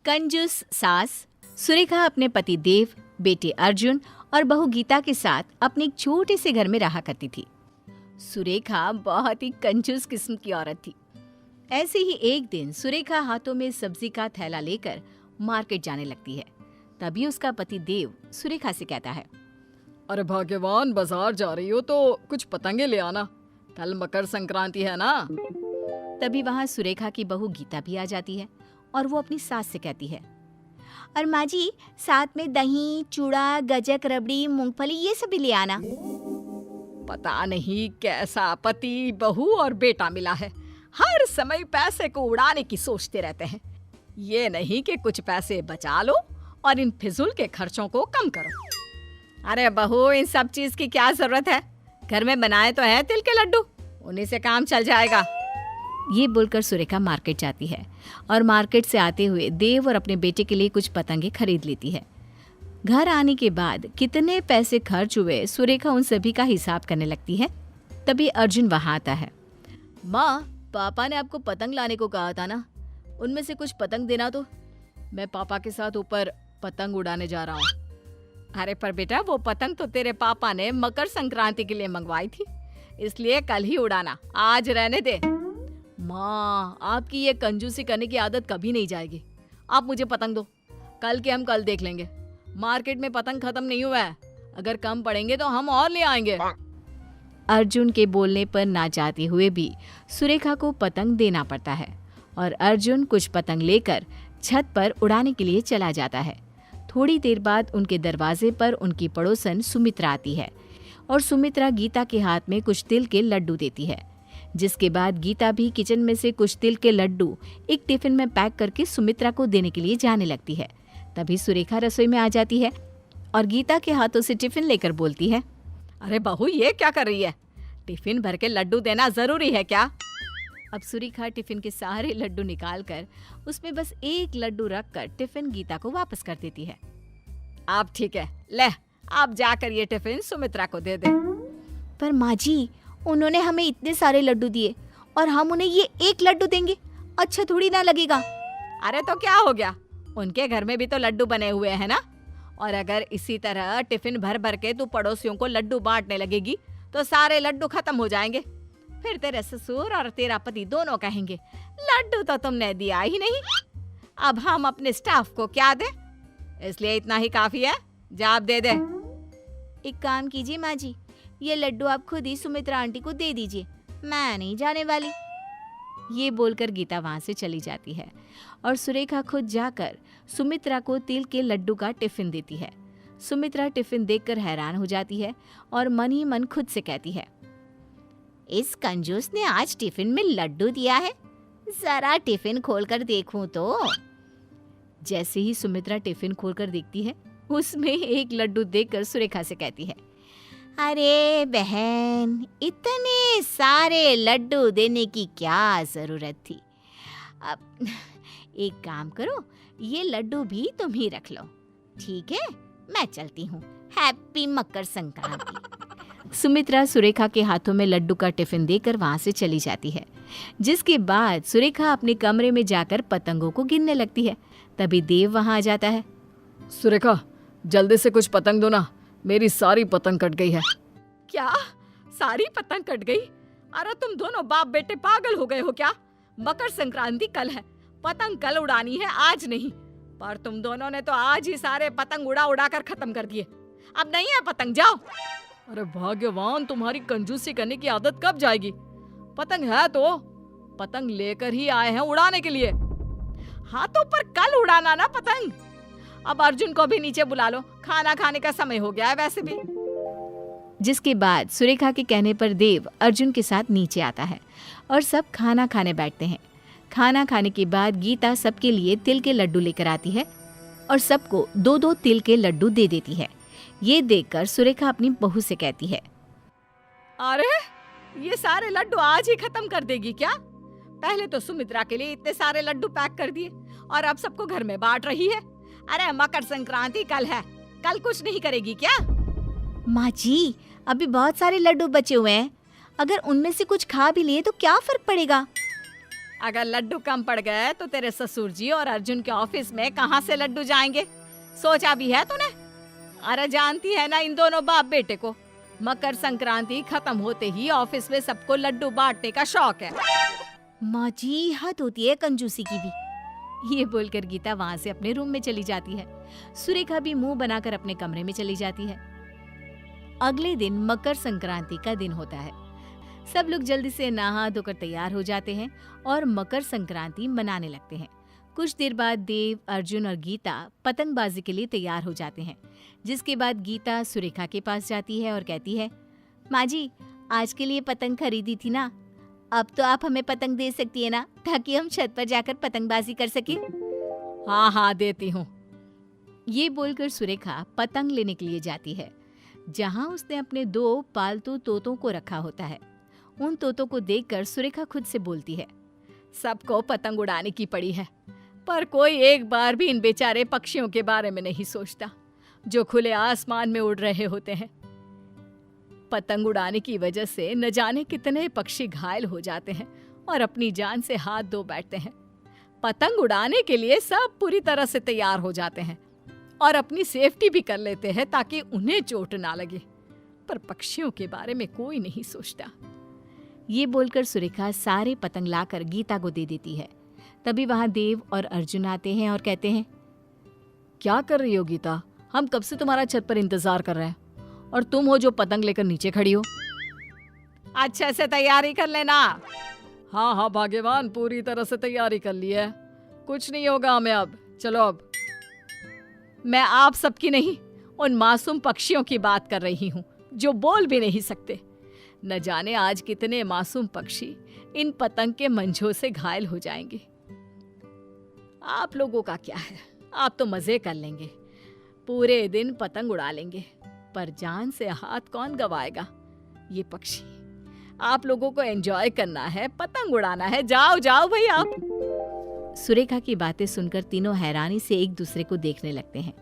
कंजूस सास। सुरेखा अपने पति देव, बेटे अर्जुन और बहू गीता के साथ अपने एक छोटे से घर में रहा करती थी। सुरेखा बहुत ही कंजूस किस्म की औरत थी। ऐसे ही एक दिन सुरेखा हाथों में सब्जी का थैला लेकर मार्केट जाने लगती है। तभी उसका पति देव सुरेखा से कहता है, अरे भाग्यवान, बाजार जा रही हो तो कुछ पतंगे ले आना, कल मकर संक्रांति है ना। तभी वहाँ सुरेखा की बहू गीता भी आ जाती है और वो अपनी सास से कहती है, और माँ जी साथ में दही, चूड़ा, गजक, रबड़ी, मूंगफली ये सब भी ले आना। पता नहीं कैसा पति, बहू और बेटा मिला है, हर समय पैसे को उड़ाने की सोचते रहते हैं। ये नहीं कि कुछ पैसे बचा लो और इन फिजूल के खर्चों को कम करो। अरे बहू, इन सब चीज की क्या जरूरत है, घर में बनाए तो है तिल के लड्डू, उन्हीं से काम चल जाएगा। ये बोलकर सुरेखा मार्केट जाती है और मार्केट से आते हुए देव और अपने बेटे के लिए कुछ पतंगे खरीद लेती है। घर आने के बाद कितने पैसे खर्च हुए सुरेखा उन सभी का हिसाब करने लगती है। तभी अर्जुन वहां आता है। माँ, पापा ने आपको पतंग लाने को कहा था ना, उनमें से कुछ पतंग देना। तो मैं पापा के साथ ऊपर पतंग उड़ाने जा रहा हूँ। अरे पर बेटा, वो पतंग तो तेरे पापा ने मकर संक्रांति के लिए मंगवाई थी, इसलिए कल ही उड़ाना, आज रहने दे। माँ, आपकी ये कंजूसी करने की आदत कभी नहीं जाएगी। आप मुझे पतंग दो, कल के हम कल देख लेंगे। मार्केट में पतंग खत्म नहीं हुआ है, अगर कम पड़ेंगे तो हम और ले आएंगे। अर्जुन के बोलने पर ना चाहते हुए भी सुरेखा को पतंग देना पड़ता है और अर्जुन कुछ पतंग लेकर छत पर उड़ाने के लिए चला जाता है। थोड़ी देर बाद उनके दरवाजे पर उनकी पड़ोसन सुमित्रा आती है और सुमित्रा गीता के हाथ में कुछ तिल के लड्डू देती है। जिसके बाद गीता भी किचन में से कुछ तिल के लड्डू एक टिफिन में पैक करके सुमित्रा को देने के लिए जाने लगती है। तभी सुरेखा रसोई में आ जाती है और गीता के हाथों से टिफिन लेकर बोलती है, अरे बहू, ये क्या कर रही है? टिफिन भर के लड्डू देना जरूरी है क्या? अब सुरेखा टिफिन के सारे लड्डू निकालकर उसमें बस एक लड्डू रखकर टिफिन गीता को वापस कर देती है। आप ठीक है, ले आप जाकर ये टिफिन सुमित्रा को दे दे। पर माँ जी, उन्होंने हमें इतने सारे लड्डू दिए और हम उन्हें ये एक लड्डू देंगे, अच्छा थोड़ी ना लगेगा। अरे तो क्या हो गया, उनके घर में भी तो लड्डू बने हुए हैं ना। और अगर इसी तरह टिफिन भर भर के तू पड़ोसियों को लड्डू बांटने लगेगी तो सारे लड्डू खत्म हो जाएंगे। फिर तेरे ससुर और तेरा पति दोनों कहेंगे, लड्डू तो तुमने दिया ही नहीं, अब हम अपने स्टाफ को क्या दें? इसलिए इतना ही काफी है, जा आप दे दे। एक काम कीजिए माँ जी, ये लड्डू आप खुद ही सुमित्रा आंटी को दे दीजिए, मैं नहीं जाने वाली। ये बोलकर गीता वहां से चली जाती है और सुरेखा खुद जाकर सुमित्रा को तिल के लड्डू का टिफिन देती है। सुमित्रा टिफिन देखकर हैरान हो जाती है और मन ही मन खुद से कहती है, इस कंजूस ने आज टिफिन में लड्डू दिया है, जरा टिफिन खोलकर देखूं तो। जैसे ही सुमित्रा टिफिन खोलकर देखती है, उसमें एक लड्डू देखकर सुरेखा से कहती है, अरे बहन, इतने सारे लड्डू देने की क्या जरूरत थी। अब एक काम करो, ये लड्डू भी तुम ही रख लो, ठीक है? मैं चलती हूँ, हैप्पी मकर संक्रांति। सुमित्रा सुरेखा के हाथों में लड्डू का टिफिन देकर वहां से चली जाती है। जिसके बाद सुरेखा अपने कमरे में जाकर पतंगों को गिनने लगती है। तभी देव वहां आ जाता है। सुरेखा, जल्दी से कुछ पतंग दो ना, मेरी सारी पतंग कट गई है। क्या सारी पतंग कट गई? अरे तुम दोनों बाप बेटे पागल हो गए हो क्या? मकर संक्रांति कल है, पतंग कल उड़ानी है, आज नहीं। पर तुम दोनों ने तो आज ही सारे पतंग उड़ा उड़ा कर खत्म कर दिए, अब नहीं है पतंग, जाओ। अरे भाग्यवान, तुम्हारी कंजूसी करने की आदत कब जाएगी? पतंग है तो पतंग लेकर ही आए हैं उड़ाने के लिए। हाँ तो पर कल उड़ाना ना पतंग। अब अर्जुन को भी नीचे बुला लो, खाना खाने का समय हो गया है वैसे भी। जिसके बाद सुरेखा के कहने पर देव अर्जुन के साथ नीचे आता है और सब खाना खाने बैठते हैं। खाना खाने के बाद गीता सबके लिए तिल के लड्डू लेकर आती है और सबको 2-2 तिल के लड्डू दे देती है। ये देखकर सुरेखा अपनी बहू से कहती है, अरे ये सारे लड्डू आज ही खत्म कर देगी क्या? पहले तो सुमित्रा के लिए इतने सारे लड्डू पैक कर दिए और अब सबको घर में बांट रही है। अरे मकर संक्रांति कल है, कल कुछ नहीं करेगी क्या? माँ जी, अभी बहुत सारे लड्डू बचे हुए हैं, अगर उनमें से कुछ खा भी लिए तो क्या फर्क पड़ेगा? अगर लड्डू कम पड़ गए तो तेरे ससुर जी और अर्जुन के ऑफिस में कहाँ से लड्डू जाएंगे? सोचा भी है तूने? अरे जानती है ना इन दोनों बाप बेटे को मकर संक्रांति खत्म होते ही ऑफिस में सबको लड्डू बांटने का शौक है। माँ जी, हद होती है कंजूसी की भी। ये बोलकर गीता वहां से अपने रूम में चली जाती है। सुरेखा भी मुंह बनाकर अपने कमरे में चली जाती है। अगले दिन मकर संक्रांति का दिन होता है। सब लोग जल्दी से नहा धोकर तैयार हो जाते हैं और मकर संक्रांति मनाने लगते हैं। कुछ देर बाद देव, अर्जुन और गीता पतंगबाजी के लिए तैयार हो जाते हैं, जिसके बाद गीता सुरेखा के पास जाती है और कहती है, माँ जी, आज के लिए पतंग खरीदी थी ना, अब तो आप हमें पतंग दे सकती है ना, ताकि हम छत पर जाकर पतंगबाजी कर सके। हाँ हाँ देती हूँ। ये बोलकर सुरेखा पतंग लेने के लिए जाती है, जहाँ उसने अपने 2 पालतू तोतों को रखा होता है। उन तोतों को देखकर सुरेखा खुद से बोलती है, सबको पतंग उड़ाने की पड़ी है, पर कोई एक बार भी इन बेचारे पक्षियों के बारे में नहीं सोचता जो खुले आसमान में उड़ रहे होते हैं। पतंग उड़ाने की वजह से न जाने कितने पक्षी घायल हो जाते हैं और अपनी जान से हाथ धो बैठते हैं। पतंग उड़ाने के लिए सब पूरी तरह से तैयार हो जाते हैं और अपनी सेफ्टी भी कर लेते हैं ताकि उन्हें चोट ना लगे, पर पक्षियों के बारे में कोई नहीं सोचता। ये बोलकर सुरेखा सारे पतंग लाकर गीता को दे देती है। तभी वहां देव और अर्जुन आते हैं और कहते हैं, क्या कर रही हो गीता? हम कब से तुम्हारा छत पर इंतजार कर रहे हैं और तुम हो जो पतंग लेकर नीचे खड़ी हो। अच्छे से तैयारी कर लेना। हाँ हाँ भाग्यवान, पूरी तरह से तैयारी कर ली है, कुछ नहीं होगा हमें अब। चलो अब। मैं आप सबकी नहीं, उन मासूम पक्षियों की बात कर रही हूँ जो बोल भी नहीं सकते। न जाने आज कितने मासूम पक्षी इन पतंग के मंझों से घायल हो जाएंगे। आप लोगों का क्या है, आप तो मजे कर लेंगे, पूरे दिन पतंग उड़ा लेंगे, पर जान से हाथ कौन गवाएगा? ये पक्षी। आप लोगों को एंजॉय करना है, पतंग उड़ाना है, जाओ जाओ भाई आप। सुरेखा की बातें सुनकर तीनों हैरानी से एक दूसरे को देखने लगते हैं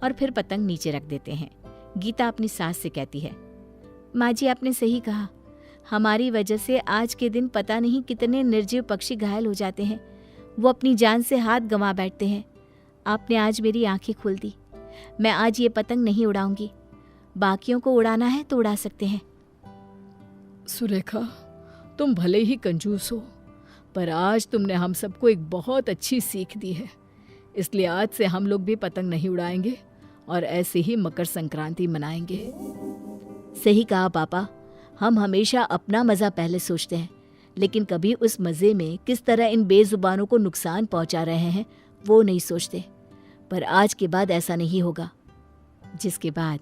और फिर पतंग नीचे रख देते हैं। गीता अपनी सास से कहती है, माँ जी, आपने सही कहा, हमारी वजह से आज के दिन पता नहीं कितने निर्जीव पक्षी घायल हो जाते हैं, वो अपनी जान से हाथ गंवा बैठते हैं। आपने आज मेरी आंखें खोल दी। मैं आज ये पतंग नहीं उड़ाऊंगी, बाकियों को उड़ाना है तो उड़ा सकते हैं। सुरेखा, तुम भले ही कंजूस हो, पर आज तुमने हम सबको एक बहुत अच्छी सीख दी है, इसलिए आज से हम लोग भी पतंग नहीं उड़ाएंगे और ऐसे ही मकर संक्रांति मनाएंगे। सही कहा पापा, हम हमेशा अपना मजा पहले सोचते हैं, लेकिन कभी उस मजे में किस तरह इन बेजुबानों को नुकसान पहुंचा रहे हैं वो नहीं सोचते। पर आज के बाद ऐसा नहीं होगा। जिसके बाद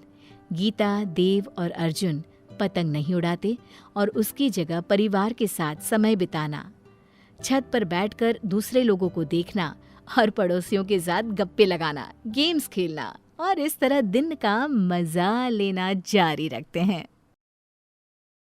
गीता, देव और अर्जुन पतंग नहीं उड़ाते और उसकी जगह परिवार के साथ समय बिताना, छत पर बैठकर दूसरे लोगों को देखना और पड़ोसियों के साथ गप्पे लगाना, गेम्स खेलना और इस तरह दिन का मजा लेना जारी रखते हैं।